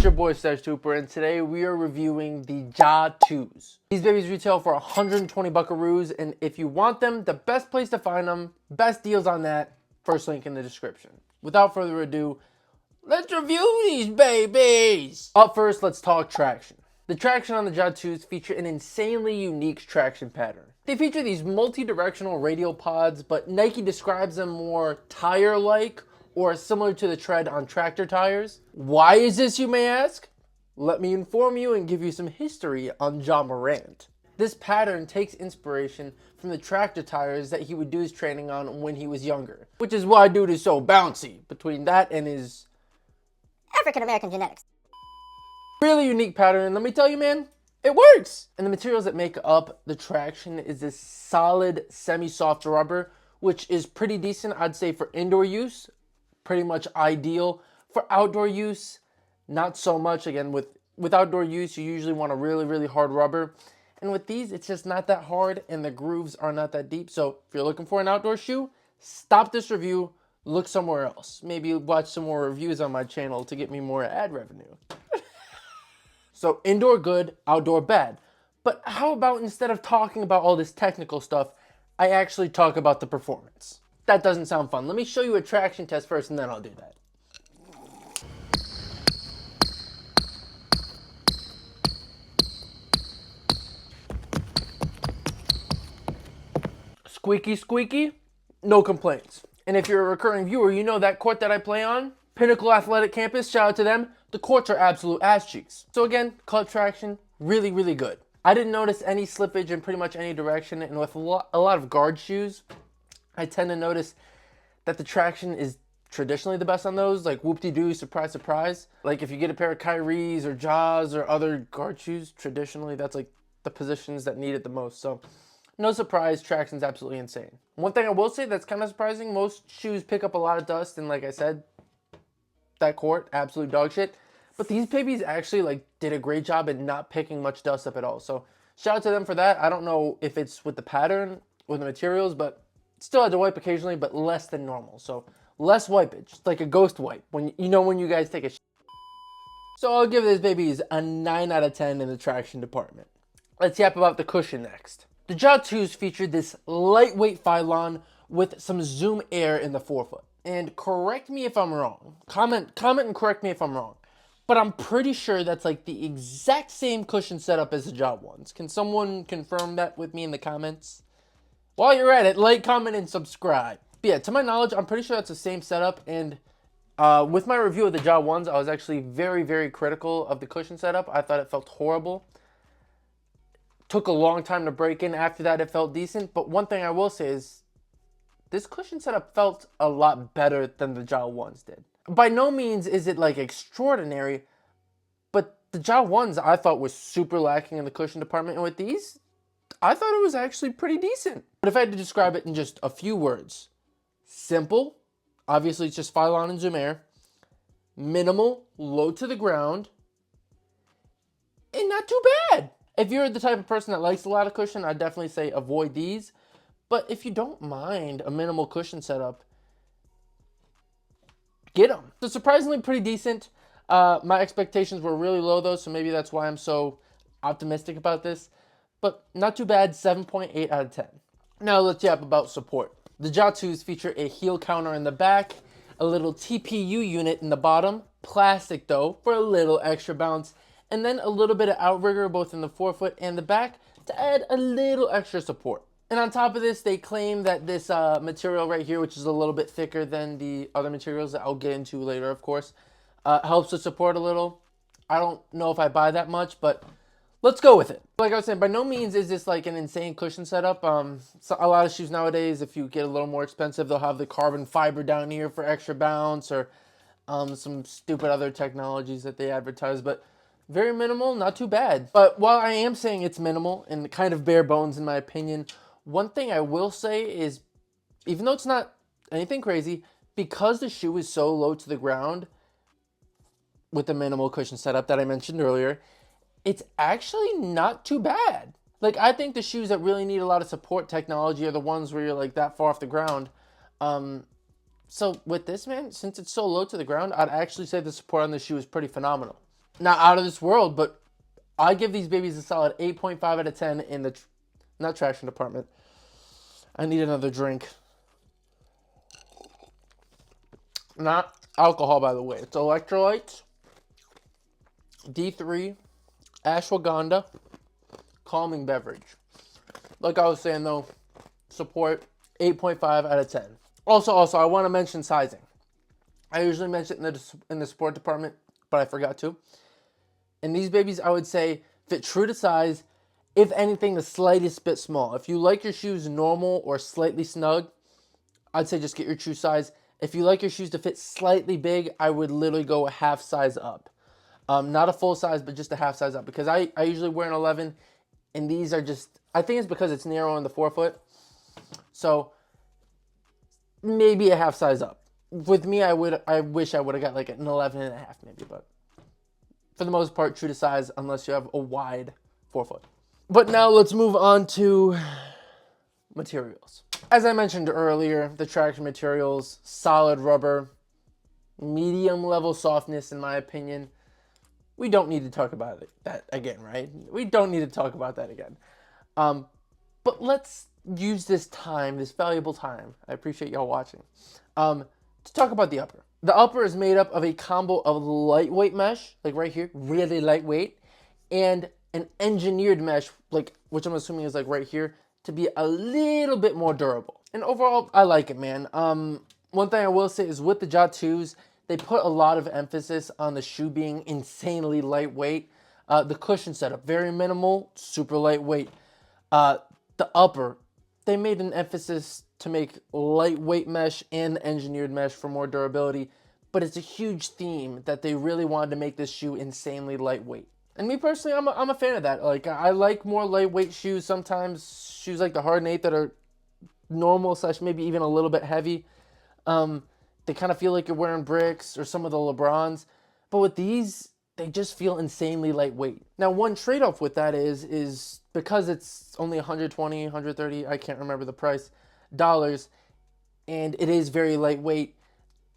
your boy Stash Trooper, and today we are reviewing the Ja 2s. These babies retail for 120 buckaroos, and if you want them, the best place to find them, best deals on that, first link in the description. Without further ado, let's review these babies! Up first, let's talk traction. The traction on the Ja 2s feature an insanely unique traction pattern. They feature these multi-directional radial pods, but Nike describes them more tire-like or similar to the tread on tractor tires. Why is this, you may ask? Let me inform you and give you some history on Ja Morant. This pattern takes inspiration from the tractor tires that he would do his training on when he was younger, which is why dude is so bouncy, between that and his African-American genetics. Really unique pattern, and let me tell you, man, it works! And the materials that make up the traction is this solid, semi-soft rubber, which is pretty decent, I'd say, for indoor use. Pretty much ideal. For outdoor use, not so much. Again, with outdoor use, you usually want a really, really hard rubber. And with these, it's just not that hard, and the grooves are not that deep. So if you're looking for an outdoor shoe, stop this review, look somewhere else. Maybe watch some more reviews on my channel to get me more ad revenue. So indoor good, outdoor bad. But how about instead of talking about all this technical stuff, I actually talk about the performance? That doesn't sound fun. Let me show you a traction test first and then I'll do that. Squeaky squeaky, no complaints. And if you're a recurring viewer, you know that court that I play on, Pinnacle Athletic Campus, shout out to them. The courts are absolute ass cheeks. So again, clutch traction, really, really good. I didn't notice any slippage in pretty much any direction, and with a lot of guard shoes, I tend to notice that the traction is traditionally the best on those, like whoop-de-doo, surprise, surprise. Like if you get a pair of Kyrie's or Jaws or other guard shoes, traditionally that's like the positions that need it the most. So no surprise, traction's absolutely insane. One thing I will say that's kind of surprising, most shoes pick up a lot of dust, and like I said, that court, absolute dog shit. But these babies actually like did a great job at not picking much dust up at all. So shout out to them for that. I don't know if it's with the pattern or the materials, but still had to wipe occasionally, but less than normal. So less wipage, it's like a ghost wipe when when you guys take a shit. So I'll give these babies a 9 out of 10 in the traction department. Let's yap about the cushion next. The Ja 2s featured this lightweight Phylon with some Zoom Air in the forefoot. And correct me if I'm wrong. Comment and correct me if I'm wrong. But I'm pretty sure that's like the exact same cushion setup as the Ja 1s. Can someone confirm that with me in the comments? While you're at it, like, comment, and subscribe. But yeah, to my knowledge, I'm pretty sure that's the same setup. And with my review of the Ja 1s, I was actually very, very critical of the cushion setup. I thought it felt horrible. Took a long time to break in. After that, it felt decent. But one thing I will say is this cushion setup felt a lot better than the Ja 1s did. By no means is it like extraordinary, but the Ja 1s I thought was super lacking in the cushion department. And with these, I thought it was actually pretty decent. But if I had to describe it in just a few words, simple, obviously it's just Phylon and Zoom Air, minimal, low to the ground, and not too bad. If you're the type of person that likes a lot of cushion, I'd definitely say avoid these. But if you don't mind a minimal cushion setup, get them. So surprisingly pretty decent. My expectations were really low though, so maybe that's why I'm so optimistic about this. But not too bad, 7.8 out of 10. Now let's yap about support. The Ja 2s feature a heel counter in the back, a little TPU unit in the bottom, plastic though, for a little extra bounce, and then a little bit of outrigger both in the forefoot and the back to add a little extra support. And on top of this, they claim that this material right here, which is a little bit thicker than the other materials that I'll get into later, of course, helps with support a little. I don't know if I buy that much, but let's go with it. Like I was saying, by no means is this like an insane cushion setup. So a lot of shoes nowadays, if you get a little more expensive, they'll have the carbon fiber down here for extra bounce or some stupid other technologies that they advertise. But very minimal, not too bad. But while I am saying it's minimal and kind of bare bones in my opinion, one thing I will say is, even though it's not anything crazy, because the shoe is so low to the ground with the minimal cushion setup that I mentioned earlier, it's actually not too bad. Like, I think the shoes that really need a lot of support technology are the ones where you're like that far off the ground. So with this, man, since it's so low to the ground, I'd actually say the support on the shoe is pretty phenomenal. not out of this world, but I give these babies a solid 8.5 out of 10 in the, not traction department. I need another drink. Not alcohol, by the way. It's electrolytes, D3, ashwagandha, calming beverage. Like I was saying, though, support 8.5 out of 10. Also, I want to mention sizing. I usually mention it in the sport department, but I forgot to. And these babies, I would say, fit true to size, if anything, the slightest bit small. If you like your shoes normal or slightly snug, I'd say just get your true size. If you like your shoes to fit slightly big, I would literally go a half size up. Not a full size, but just a half size up. Because I usually wear an 11, and these are just, I think it's because it's narrow in the forefoot. So maybe a half size up. With me, I wish I would have got like an 11 and a half maybe, but for the most part, true to size, unless you have a wide forefoot. But now let's move on to materials. As I mentioned earlier, the traction materials, solid rubber, medium level softness in my opinion. We don't need to talk about that again, right? We don't need to talk about that again. But let's use this time, this valuable time, I appreciate y'all watching, to talk about the upper. The upper is made up of a combo of lightweight mesh, like right here, really lightweight, and an engineered mesh, like which I'm assuming is like right here, to be a little bit more durable. And overall, I like it, man. One thing I will say is with the Ja 2s, they put a lot of emphasis on the shoe being insanely lightweight. The cushion setup, very minimal, super lightweight. The upper, they made an emphasis to make lightweight mesh and engineered mesh for more durability, but it's a huge theme that they really wanted to make this shoe insanely lightweight. And me personally, I'm a fan of that. Like, I like more lightweight shoes. Sometimes shoes like the Harden 8 that are normal / maybe even a little bit heavy. They kind of feel like you're wearing bricks, or some of the LeBrons. But with these, they just feel insanely lightweight. Now, one trade-off with that is because it's only 120, 130, I can't remember the price, dollars, and it is very lightweight.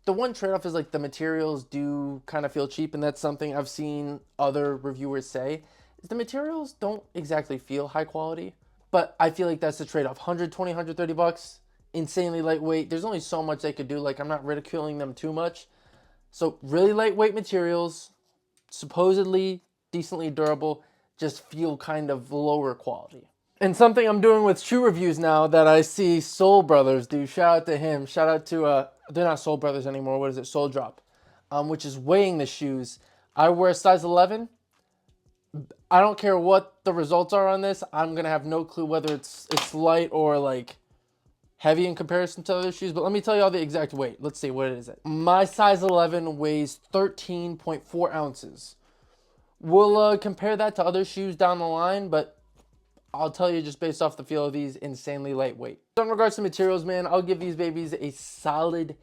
The one trade-off is like the materials do kind of feel cheap, and that's something I've seen other reviewers say, is the materials don't exactly feel high quality, but I feel like that's the trade-off. 120, 130 bucks, insanely lightweight. There's only so much they could do. Like, I'm not ridiculing them too much. So really lightweight materials, supposedly decently durable, just feel kind of lower quality. And something I'm doing with shoe reviews now that I see Soul Brothers do, shout out to him, shout out to, they're not Soul Brothers anymore, what is it, Soul Drop, which is weighing the shoes. I wear a size 11. I don't care what the results are on this, I'm going to have no clue whether it's light or like heavy in comparison to other shoes, but let me tell you all the exact weight. Let's see what it is. My size 11 weighs 13.4 ounces. We'll compare that to other shoes down the line, but I'll tell you just based off the feel of these, insanely lightweight. So in regards to materials, man, I'll give these babies a solid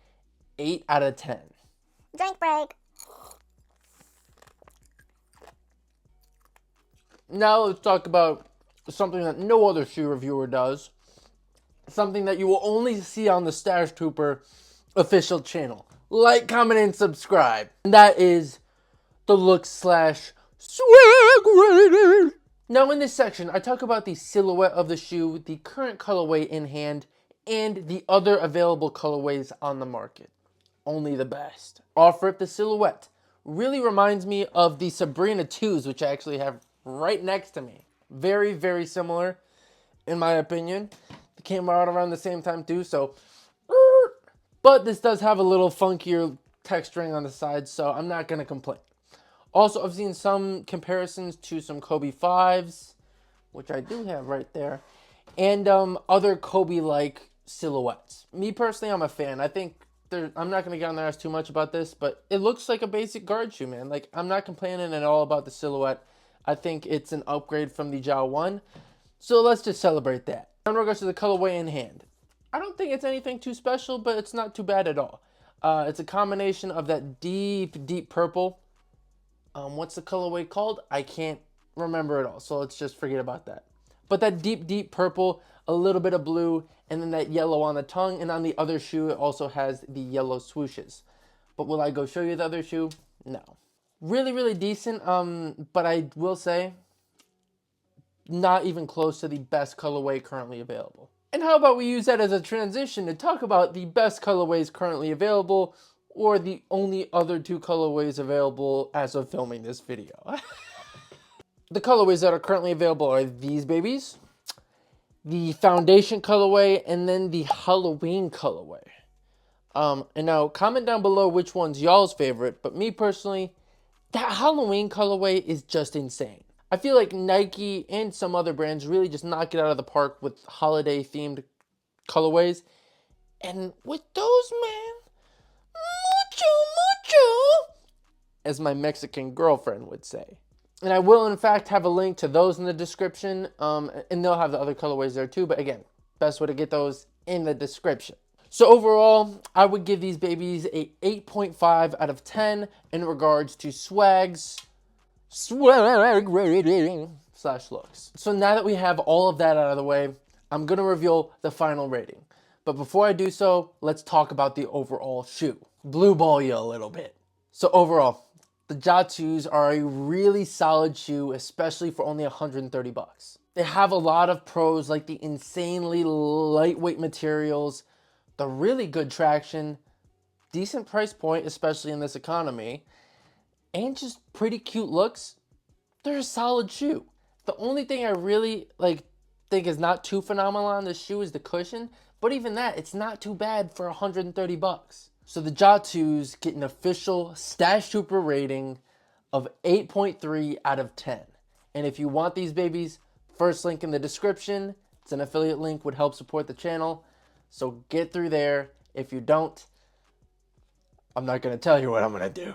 8 out of 10. Drink break. Now let's talk about something that no other shoe reviewer does. Something that you will only see on the Stash Trooper official channel. Like, comment, and subscribe. And that is the look / swag rating. Now in this section, I talk about the silhouette of the shoe, the current colorway in hand, and the other available colorways on the market. Only the best. Off rip, the silhouette really reminds me of the Sabrina 2s, which I actually have right next to me. Very, very similar, in my opinion. They came out around the same time too, so. But this does have a little funkier texturing on the side, so I'm not going to complain. Also, I've seen some comparisons to some Kobe 5s, which I do have right there, and other Kobe-like silhouettes. Me personally, I'm a fan. I think I'm not going to get on their ass too much about this, but it looks like a basic guard shoe, man. Like, I'm not complaining at all about the silhouette. I think it's an upgrade from the Ja 1, so let's just celebrate that. In regards to the colorway in hand, I don't think it's anything too special, but it's not too bad at all. It's a combination of that deep, deep purple. What's the colorway called? I can't remember it all, so let's just forget about that. But that deep, deep purple, a little bit of blue, and then that yellow on the tongue, and on the other shoe, it also has the yellow swooshes. But will I go show you the other shoe? No. Really, really decent. But I will say, not even close to the best colorway currently available. And how about we use that as a transition to talk about the best colorways currently available, or the only other two colorways available as of filming this video. The colorways that are currently available are these babies, the foundation colorway, and then the Halloween colorway. And now comment down below which one's y'all's favorite, but me personally, that Halloween colorway is just insane. I feel like Nike and some other brands really just knock it out of the park with holiday themed colorways. And with those, man, mucho, mucho, as my Mexican girlfriend would say. And I will, in fact, have a link to those in the description, and they'll have the other colorways there too. But again, best way to get those in the description. So overall, I would give these babies a 8.5 out of 10 in regards to swag rating / looks. So now that we have all of that out of the way, I'm going to reveal the final rating. But before I do so, let's talk about the overall shoe. Blue ball you a little bit. So overall, the Ja 2s are a really solid shoe, especially for only 130 bucks. They have a lot of pros like the insanely lightweight materials, the really good traction, decent price point, especially in this economy, and just pretty cute looks. They're a solid shoe. The only thing I really think is not too phenomenal on this shoe is the cushion, but even that, it's not too bad for 130 bucks. So the Ja 2s get an official Stash Trooper rating of 8.3 out of 10. And if you want these babies, first link in the description. It's an affiliate link, would help support the channel. So get through there. If you don't, I'm not going to tell you what I'm going to do.